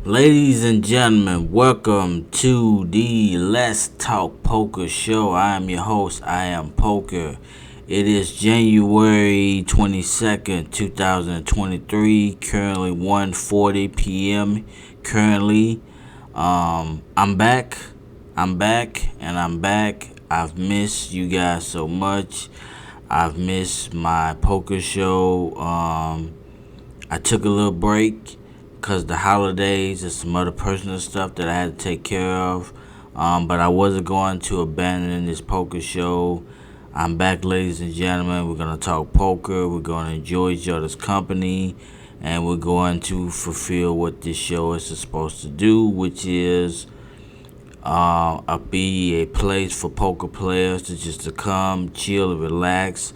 Ladies and gentlemen, welcome to the Let's Talk Poker Show. I am your host, I am Poker. It is January 22nd, 2023, currently 1:40 p.m. Currently, I'm back. I'm back. I've missed you guys so much. I've missed my poker show. I took a little break because the holidays and some other personal stuff that I had to take care of. But I wasn't going to abandon this poker show. I'm back, ladies and gentlemen. We're going to talk poker. We're going to enjoy each other's company. And we're going to fulfill what this show is supposed to do, which is be a place for poker players to come, chill, and relax,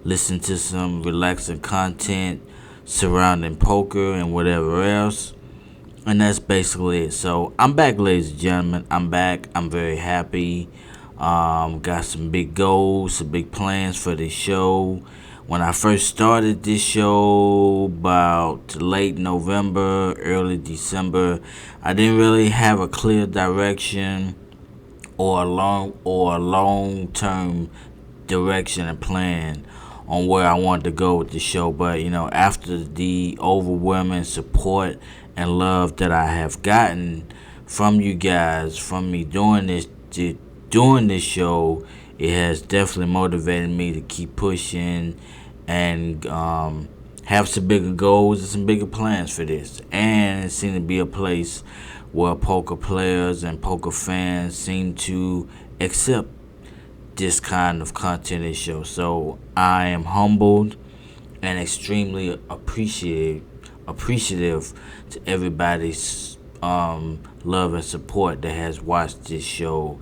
listen to some relaxing content surrounding poker and whatever else. And that's basically it. So I'm back, ladies and gentlemen. I'm back. I'm very happy. Got some big goals, some big plans for this show. When I first started this show about late November, early December, I didn't really have a clear direction or a long term direction and plan on where I wanted to go with the show. But after the overwhelming support and love that I have gotten from you guys, from me doing this show, it has definitely motivated me to keep pushing and have some bigger goals and some bigger plans for this. And it seemed to be a place where poker players and poker fans seem to accept this kind of content and show. So I am humbled and extremely appreciative to everybody's love and support that has watched this show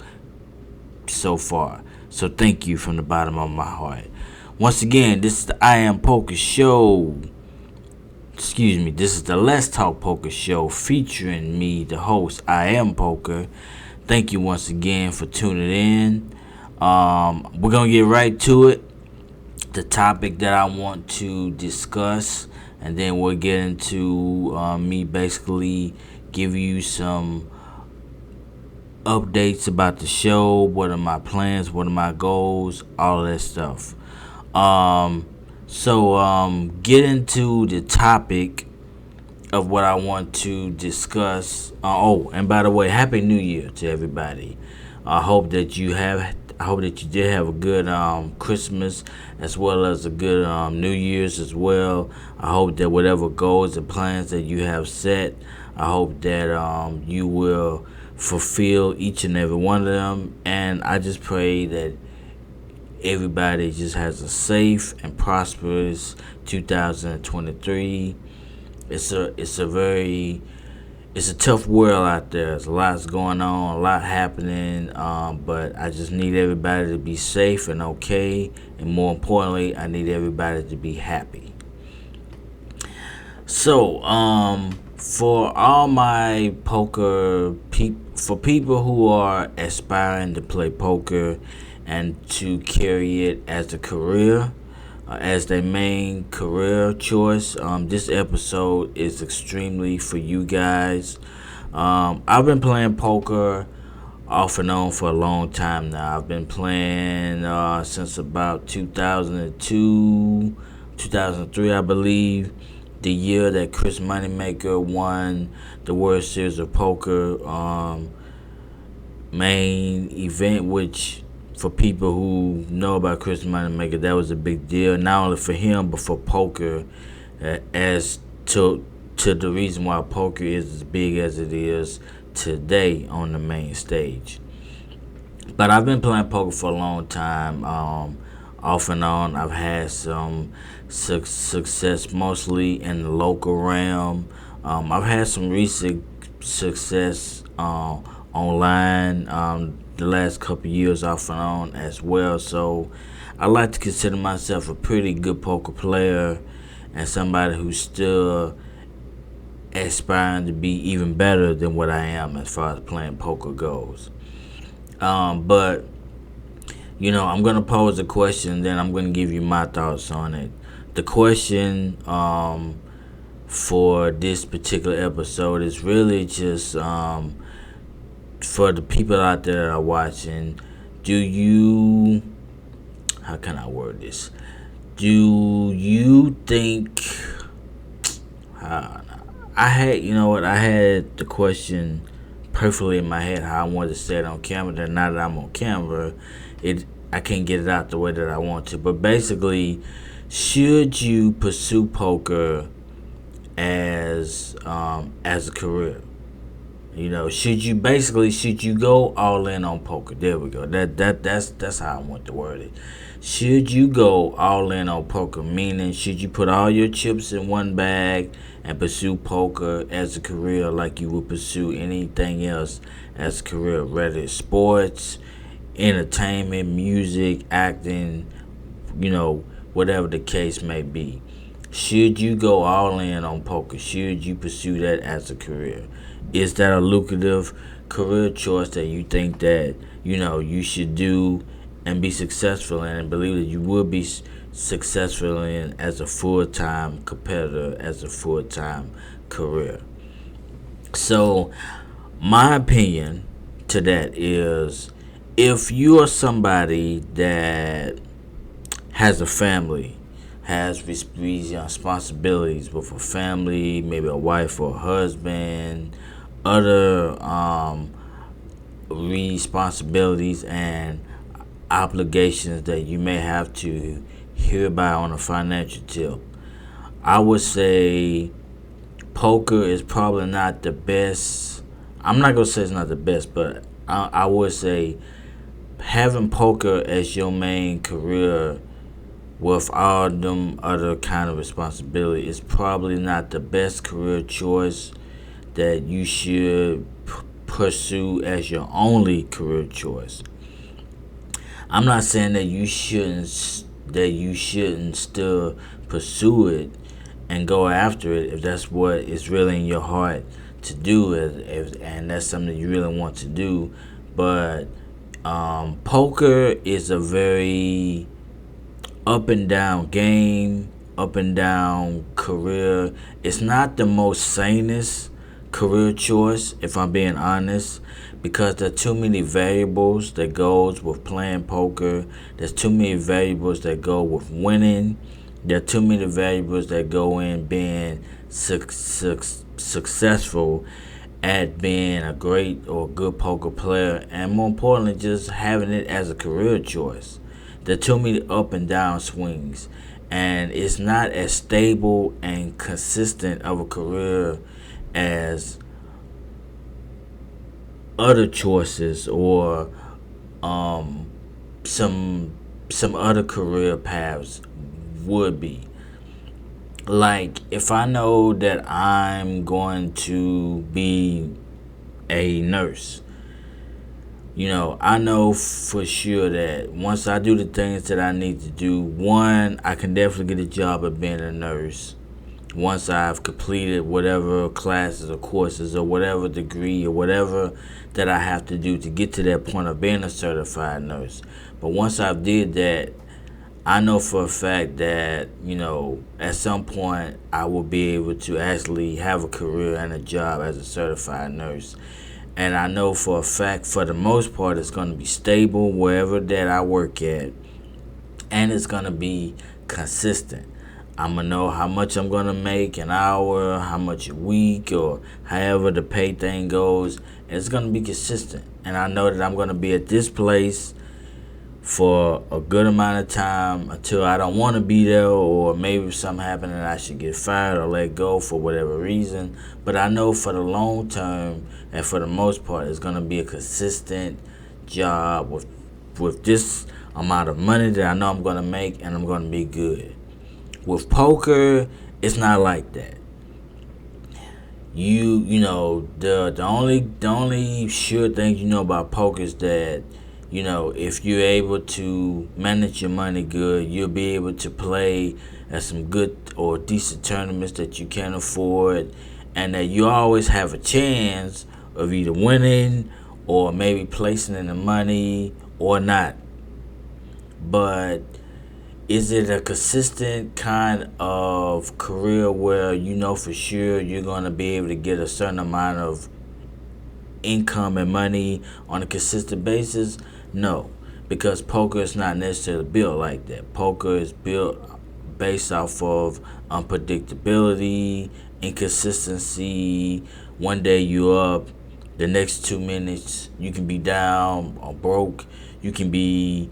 so far. So thank you from the bottom of my heart. Once again, this is the I Am Poker Show. This is the Let's Talk Poker Show featuring me, the host, I Am Poker. Thank you once again for tuning in. We're going to get right to it. The topic that I want to discuss, and then we'll get into me basically give you some updates about the show, what are my plans, what are my goals, all of that stuff. So get into the topic of what I want to discuss. And by the way, Happy New Year to everybody. I hope that you did have a good Christmas as well as a good New Year's as well. I hope that whatever goals and plans that you have set, I hope that you will fulfill each and every one of them. And I just pray that everybody just has a safe and prosperous 2023. It's a tough world out there. There's a lot going on, a lot happening, but I just need everybody to be safe and okay, and more importantly, I need everybody to be happy. So, for all my poker for people who are aspiring to play poker and to carry it as a career, as their main career choice, this episode is extremely for you guys. I've been playing poker off and on for a long time now. I've been playing since about 2002, 2003, I believe, the year that Chris Moneymaker won the World Series of Poker main event, which for people who know about Chris Moneymaker, that was a big deal, not only for him but for poker, as to the reason why poker is as big as it is today on the main stage. But I've been playing poker for a long time, off and on. I've had some success mostly in the local realm. I've had some recent success online the last couple years off and on as well. So I like to consider myself a pretty good poker player and somebody who's still aspiring to be even better than what I am as far as playing poker goes. But I'm going to pose a question, then I'm going to give you my thoughts on it. The question for this particular episode is really just for the people out there that are watching. Do you, how can I word this? Do you think, I had, you know what, I had the question perfectly in my head how I wanted to say it on camera. And now that I'm on camera, I can't get it out the way that I want to. But basically, should you pursue poker as a career? Should you go all in on poker? There we go. That's how I want to word it. Should you go all in on poker? Meaning, should you put all your chips in one bag and pursue poker as a career like you would pursue anything else as a career, whether it's sports, entertainment, music, acting, whatever the case may be? Should you go all in on poker? Should you pursue that as a career? Is that a lucrative career choice that you think that, you should do and be successful in, and believe that you will be successful in as a full-time competitor, as a full-time career? So, my opinion to that is, if you are somebody that has a family, has responsibilities with a family, maybe a wife or a husband, other responsibilities and obligations that you may have to hear about on a financial tip, I would say poker is probably not the best. I'm not going to say it's not the best, but I would say having poker as your main career with all them other kind of responsibility is probably not the best career choice that you should pursue as your only career choice. I'm not saying that you shouldn't still pursue it and go after it if that's what is really in your heart to do, and that's something you really want to do. But poker is a very up and down game, up and down career. It's not the most sanest career choice, if I'm being honest, because there are too many variables that goes with playing poker. There's too many variables that go with winning. There are too many variables that go in being successful at being a great or good poker player, and more importantly, just having it as a career choice. There are too many up and down swings, and it's not as stable and consistent of a career as other choices or some other career paths would be. Like, if I know that I'm going to be a nurse, I know for sure that once I do the things that I need to do, one, I can definitely get a job at being a nurse. Once I've completed whatever classes or courses or whatever degree or whatever that I have to do to get to that point of being a certified nurse. But once I've did that, I know for a fact that, at some point I will be able to actually have a career and a job as a certified nurse. And I know for a fact, for the most part, it's going to be stable wherever that I work at. And it's going to be consistent. I'm going to know how much I'm going to make an hour, how much a week, or however the pay thing goes. And it's going to be consistent. And I know that I'm going to be at this place for a good amount of time until I don't want to be there, or maybe something happened and I should get fired or let go for whatever reason. But I know for the long term and for the most part, it's going to be a consistent job with this amount of money that I know I'm going to make, and I'm going to be good. With poker, it's not like that. The only sure thing you know about poker is that, if you're able to manage your money good, you'll be able to play at some good or decent tournaments that you can afford, and that you always have a chance of either winning or maybe placing in the money or not. But Is it a consistent kind of career where you know for sure you're going to be able to get a certain amount of income and money on a consistent basis? No, because poker is not necessarily built like that. Poker is built based off of unpredictability, inconsistency. One day you're up, the next 2 minutes you can be down or broke. You can be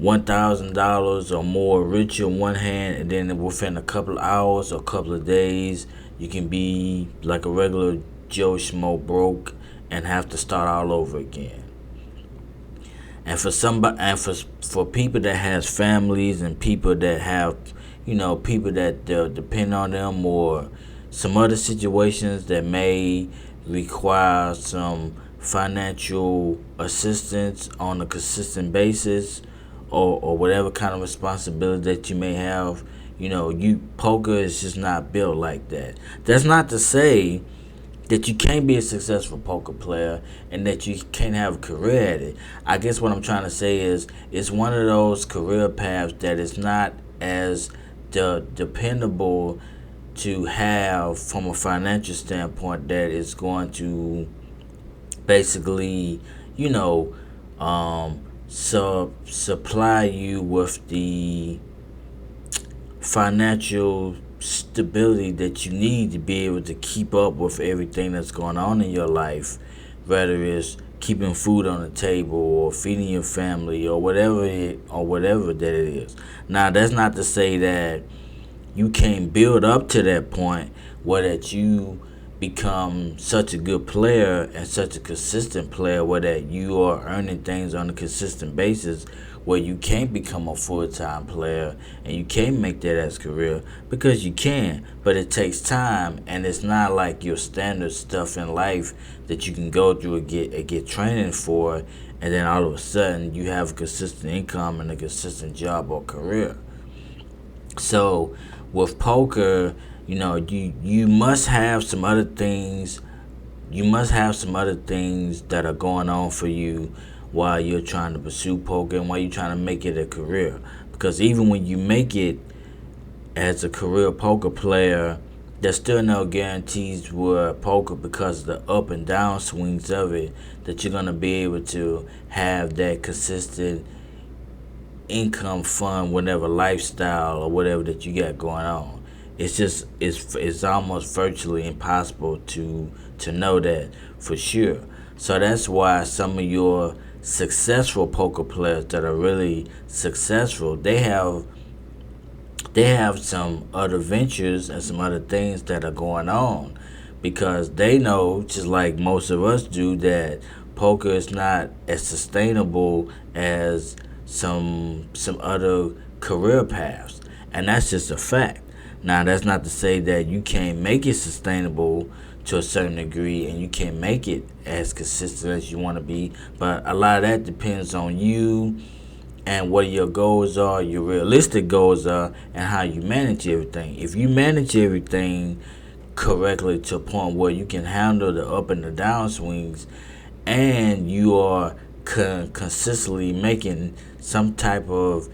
$1,000 or more richer in one hand, and then within a couple of hours or a couple of days, you can be like a regular Joe Schmo broke and have to start all over again. And for somebody, and for people that has families and people that have, people that depend on them, or some other situations that may require some financial assistance on a consistent basis, or whatever kind of responsibility that you may have, you poker is just not built like that. That's not to say that you can't be a successful poker player and that you can't have a career at it. I guess what I'm trying to say is it's one of those career paths that is not as dependable to have from a financial standpoint, that is going to basically, you know, supply you with the financial stability that you need to be able to keep up with everything that's going on in your life, whether it's keeping food on the table or feeding your family or whatever that it is. Now, that's not to say that you can't build up to that point where that you become such a good player and such a consistent player where that you are earning things on a consistent basis, where you can't become a full-time player and you can't make that as a career, because you can, but it takes time, and it's not like your standard stuff in life that you can go through and get training for, and then all of a sudden you have a consistent income and a consistent job or career. So with poker, you must have some other things. You must have some other things that are going on for you while you're trying to pursue poker and while you're trying to make it a career. Because even when you make it as a career poker player, there's still no guarantees with poker, because of the up and down swings of it, that you're gonna be able to have that consistent income, fun, whatever lifestyle or whatever that you got going on. It's almost virtually impossible to know that for sure. So that's why some of your successful poker players that are really successful, they have some other ventures and some other things that are going on, because they know, just like most of us do, that poker is not as sustainable as some other career paths, and that's just a fact. Now, that's not to say that you can't make it sustainable to a certain degree and you can't make it as consistent as you want to be, but a lot of that depends on you and what your goals are, your realistic goals are, and how you manage everything. If you manage everything correctly to a point where you can handle the up and the down swings, and you are consistently making some type of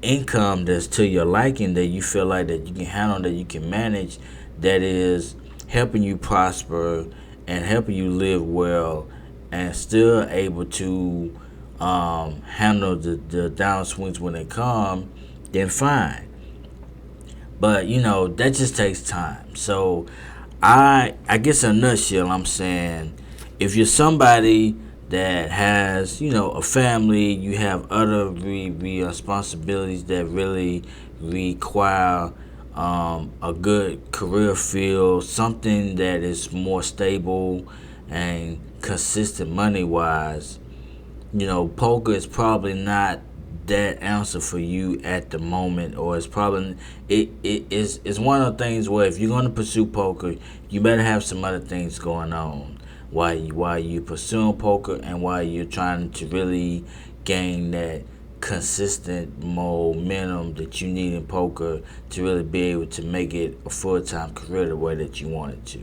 income that's to your liking, that you feel like that you can handle, that you can manage, that is helping you prosper and helping you live well, and still able to handle the downswings when they come, then fine. But that just takes time. So I guess in a nutshell, I'm saying, if you're somebody that has a family, you have other responsibilities that really require a good career field, something that is more stable and consistent money wise, poker is probably not that answer for you at the moment, or it's probably it's one of the things where if you're going to pursue poker, you better have some other things going on while you pursuing poker, and while you're trying to really gain that consistent momentum that you need in poker to really be able to make it a full-time career the way that you want it to.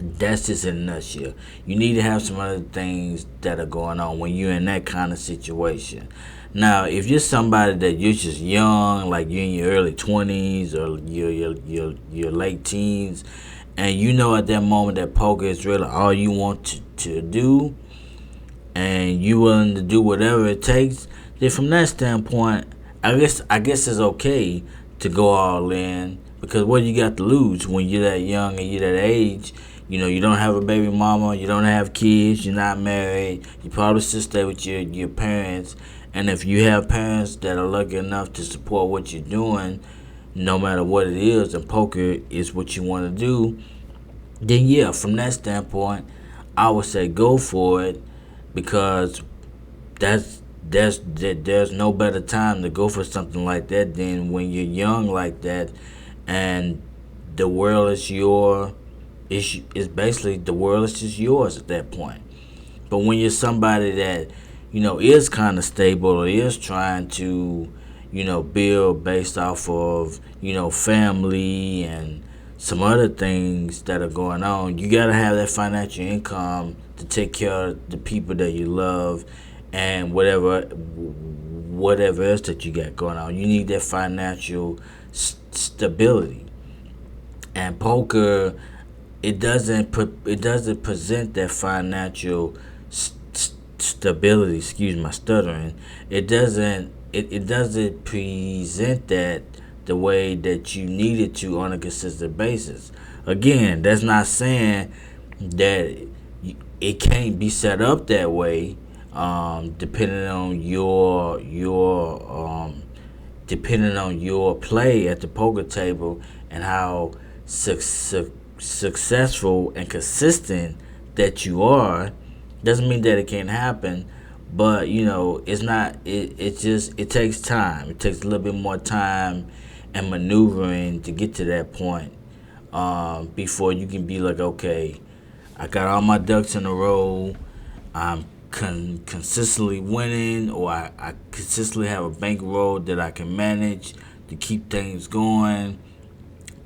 That's just in a nutshell. You need to have some other things that are going on when you're in that kind of situation. Now, if you're somebody that you're just young, like you're in your early 20s or your late teens, and you know at that moment that poker is really all you want to do, and you willing to do whatever it takes, then from that standpoint, I guess it's okay to go all in because what you got to lose when you're that young and you're that age. You don't have a baby mama, you don't have kids, you're not married, you probably still stay with your parents. And if you have parents that are lucky enough to support what you're doing, no matter what it is, and poker is what you want to do, then yeah, from that standpoint, I would say go for it because there's no better time to go for something like that than when you're young like that, and the world is is basically the world is just yours at that point. But when you're somebody that is kind of stable or is trying to build based off of family and some other things that are going on, you gotta have that financial income to take care of the people that you love and whatever else that you got going on. You need that financial stability. And poker, it doesn't present that financial stability. Excuse my stuttering. It doesn't present that the way that you need it to on a consistent basis. Again, that's not saying that it can't be set up that way, depending on your play at the poker table and how successful and consistent that you are. Doesn't mean that it can't happen, but it's not. It takes time. It takes a little bit more time and maneuvering to get to that point, before you can be like, okay, I got all my ducks in a row. I'm consistently winning, or I consistently have a bankroll that I can manage to keep things going.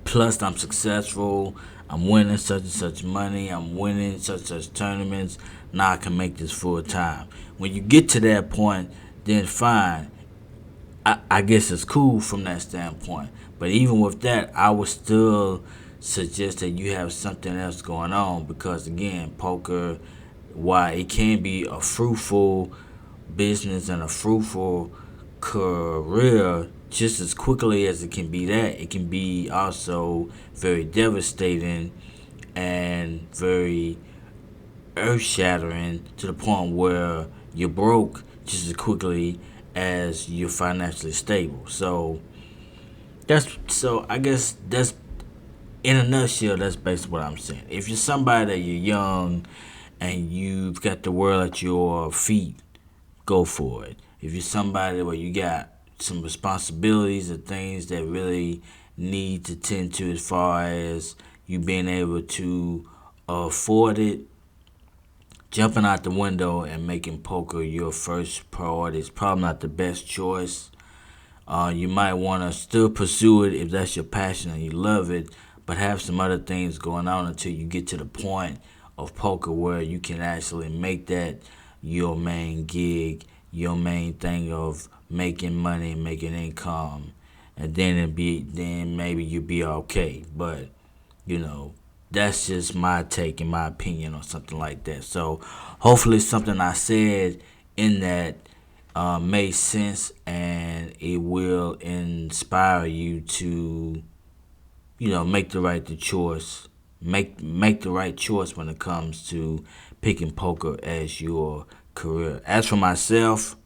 Plus, I'm successful. I'm winning such and such money. I'm winning such and such tournaments. Now I can make this full time. When you get to that point, then fine. I guess it's cool from that standpoint. But even with that, I would still suggest that you have something else going on because, again, poker, while it can be a fruitful business and a fruitful career just as quickly as it can be that, it can be also very devastating and very earth shattering to the point where you're broke just as quickly as you're financially stable. So I guess that's in a nutshell, that's basically what I'm saying. If you're somebody that you're young and you've got the world at your feet, go for it. If you're somebody where you got some responsibilities and things that really need to tend to as far as you being able to afford it, jumping out the window and making poker your first priority is probably not the best choice. You might want to still pursue it if that's your passion and you love it, but have some other things going on until you get to the point of poker where you can actually make that your main gig, your main thing of making money, making income, and then maybe you'll be okay. But you know, that's just my take and my opinion on something like that. So hopefully something I said in that made sense and it will inspire you to make the right choice. Make the right choice when it comes to picking poker as your career. As for myself,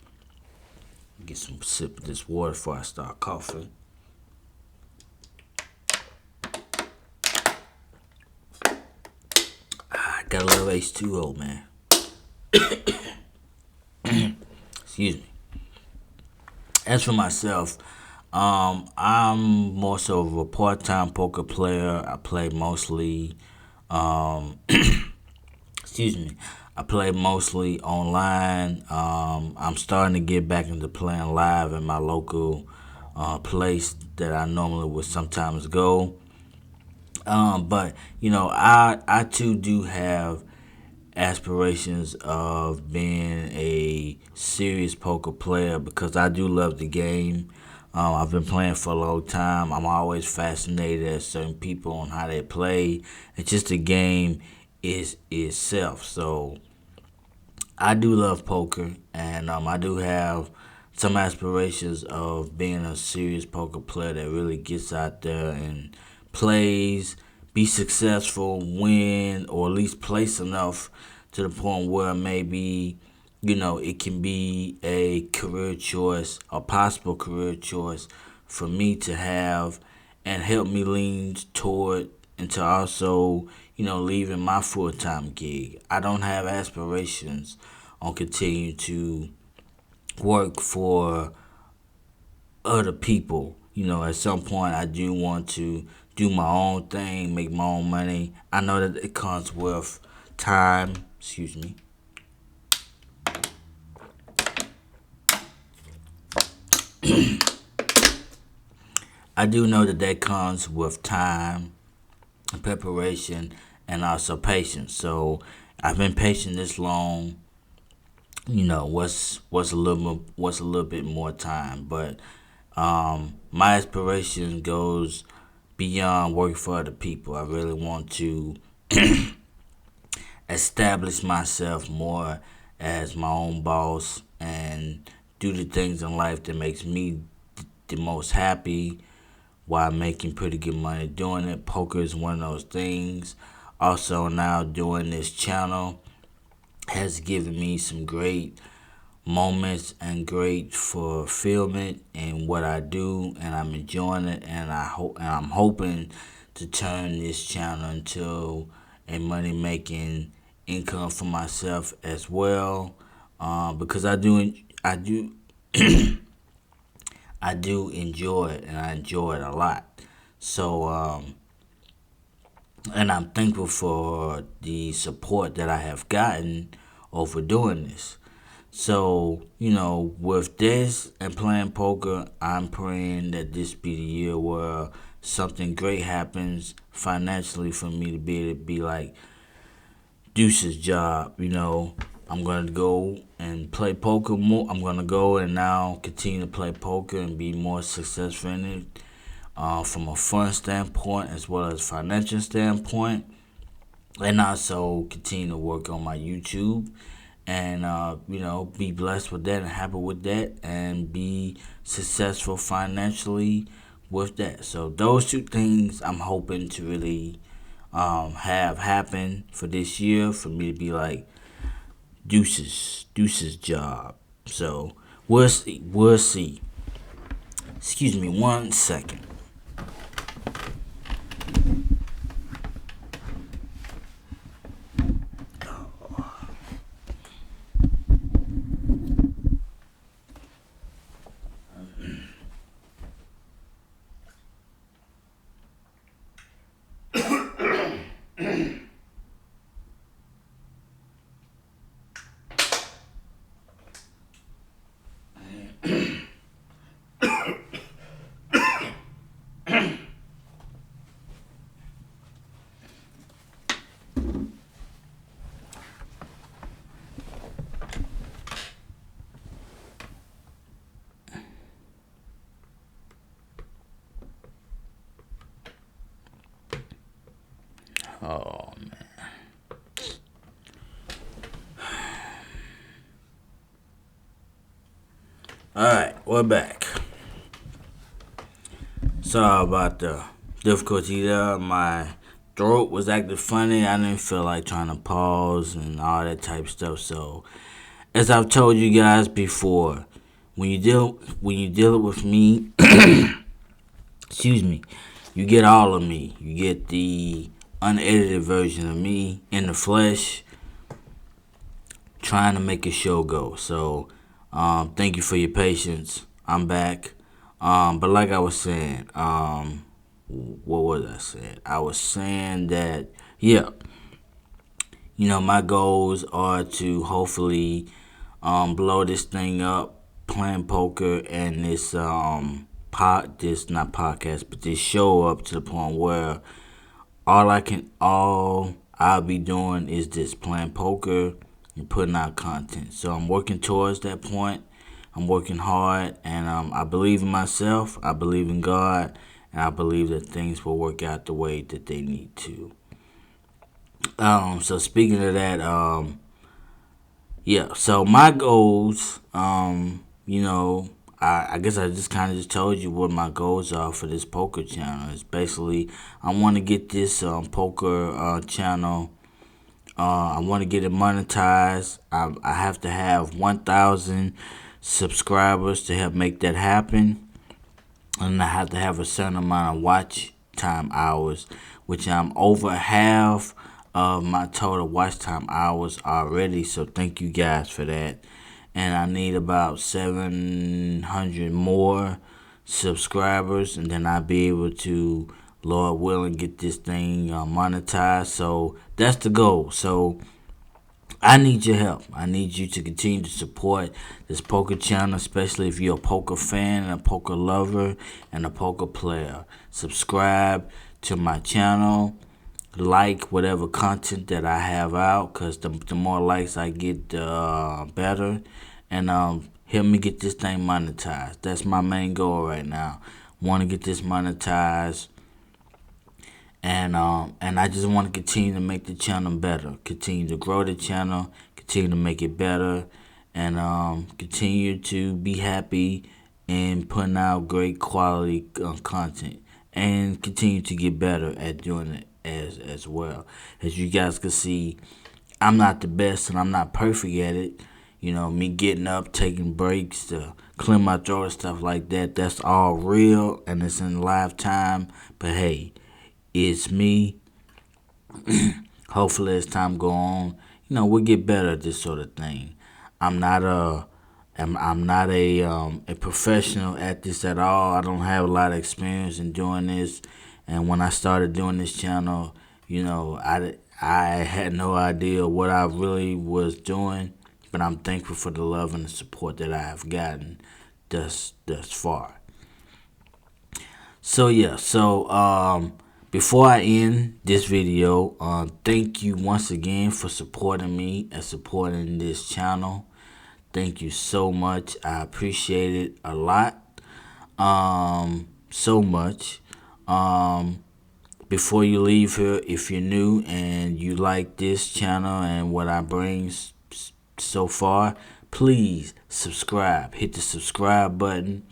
get some sip of this water before I start coughing. I got a little H2O, man. Excuse me. As for myself, I'm more so of a part-time poker player. I play mostly, excuse me, I play mostly online. I'm starting to get back into playing live in my local place that I normally would sometimes go. But I too do have aspirations of being a serious poker player because I do love the game. I've been playing for a long time. I'm always fascinated at certain people on how they play. It's just the game is itself. So I do love poker, and I do have some aspirations of being a serious poker player that really gets out there and plays, be successful, win, or at least place enough to the point where maybe it can be a career choice, a possible career choice for me to have, and help me lean toward into also leaving my full time gig. I don't have aspirations on continuing to work for other people. At some point, I do want to do my own thing, make my own money. I know that it comes with time. Excuse me. I do know that comes with time, preparation, and also patience. So I've been patient this long. What's a little bit more time, but my aspiration goes beyond working for other people. I really want to establish myself more as my own boss and do the things in life that makes me the most happy while making pretty good money doing it. Poker is one of those things. Also, now doing this channel has given me some great moments and great fulfillment in what I do, and I'm enjoying it. And I'm hoping to turn this channel into a money making income for myself as well, because I do I do enjoy it, and I enjoy it a lot. So and I'm thankful for the support that I have gotten over doing this. So, with this and playing poker, I'm praying that this be the year where something great happens financially for me to be able to be like Deuce's job. I'm going to go and play poker more. I'm going to go and now continue to play poker and be more successful in it, from a fun standpoint as well as financial standpoint. And also continue to work on my YouTube and be blessed with that and happy with that and be successful financially with that. So those two things I'm hoping to really have happen for this year for me to be like Deuce's job. So we'll see. Excuse me 1 second. Oh man. Alright, we're back. Sorry about the difficulty there. My throat was acting funny. I didn't feel like trying to pause and all that type of stuff. So, as I've told you guys before, when you deal with me, excuse me, you get all of me. You get the unedited version of me in the flesh, trying to make a show go. So, thank you for your patience. I'm back. But like I was saying, what was I saying? I was saying that, yeah, my goals are to hopefully blow this thing up, playing poker, and this not podcast, but this show up to the point where all I'll be doing is just playing poker and putting out content. So I'm working towards that point. I'm working hard, and I believe in myself. I believe in God, and I believe that things will work out the way that they need to. So speaking of that, yeah. So my goals, I guess I just kind of just told you what my goals are for this poker channel. It's basically I want to get this poker channel. I want to get it monetized. I have to have 1,000 subscribers to help make that happen, and I have to have a certain amount of watch time hours, which I'm over half of my total watch time hours already. So thank you guys for that. And I need about 700 more subscribers, and then I'll be able to, Lord willing, get this thing monetized. So that's the goal. So I need your help. I need you to continue to support this poker channel, especially if you're a poker fan and a poker lover and a poker player. Subscribe to my channel. Like whatever content that I have out, because the more likes I get, the better. And help me get this thing monetized. That's my main goal right now. Want to get this monetized. And I just want to continue to make the channel better, continue to grow the channel, continue to make it better, and continue to be happy and putting out great quality content, and continue to get better at doing it as well. As you guys can see, I'm not the best and I'm not perfect at it. Me getting up, taking breaks to clear my throat and stuff like that, that's all real and it's in live time. But hey, it's me. Hopefully, as time go on, we'll get better at this sort of thing. I'm not a professional at this at all. I don't have a lot of experience in doing this. And when I started doing this channel, I had no idea what I really was doing. But I'm thankful for the love and the support that I have gotten thus far. So yeah, before I end this video, thank you once again for supporting me and supporting this channel. Thank you so much. I appreciate it a lot. So much. Before you leave here, if you're new and you like this channel and what I bring so far, please subscribe. Hit the subscribe button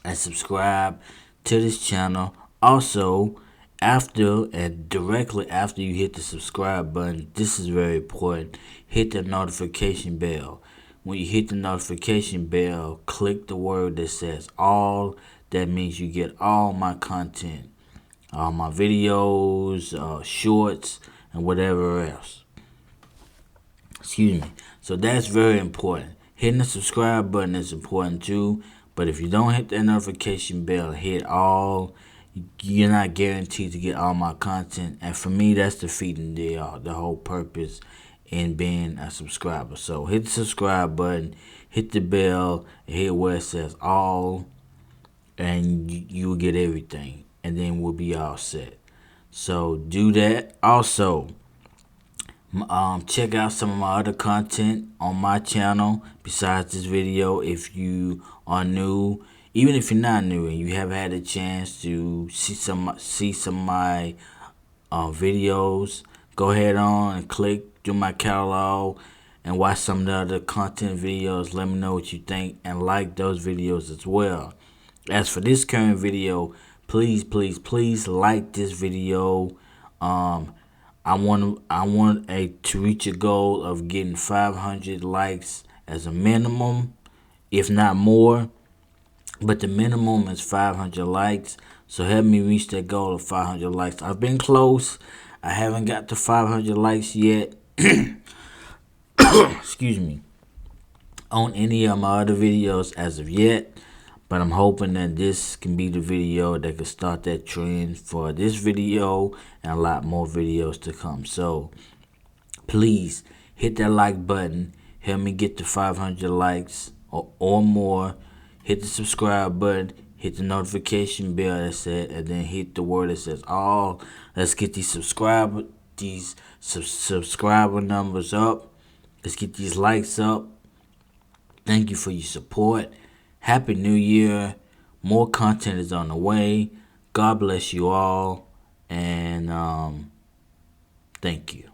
and subscribe to this channel. Also, directly after you hit the subscribe button, this is very important, hit the notification bell. When you hit the notification bell, click the word that says all. That means you get all my content, all my videos, shorts, and whatever else. Excuse me. So that's very important. Hitting the subscribe button is important too. But if you don't hit that notification bell, hit all, you're not guaranteed to get all my content. And for me, that's defeating the whole purpose in being a subscriber. So hit the subscribe button, hit the bell, and hit where it says all, and you will get everything. And then we'll be all set. So do that. Also, check out some of my other content on my channel besides this video. If you are new, even if you're not new and you have had a chance to see some of my videos, go ahead on and click through my catalog and watch some of the other content videos. Let me know what you think and like those videos as well. As for this current video, please like this video. I want to reach a goal of getting 500 likes as a minimum, if not more. But the minimum is 500 likes. So help me reach that goal of 500 likes. I've been close. I haven't got to 500 likes yet. Excuse me. On any of my other videos as of yet. But I'm hoping that this can be the video that can start that trend for this video and a lot more videos to come. So please hit that like button. Help me get to 500 likes or more. Hit the subscribe button. Hit the notification bell that said, and then hit the word that says all. Let's get these subscriber numbers up. Let's get these likes up. Thank you for your support. Happy New Year. More content is on the way. God bless you all. And thank you.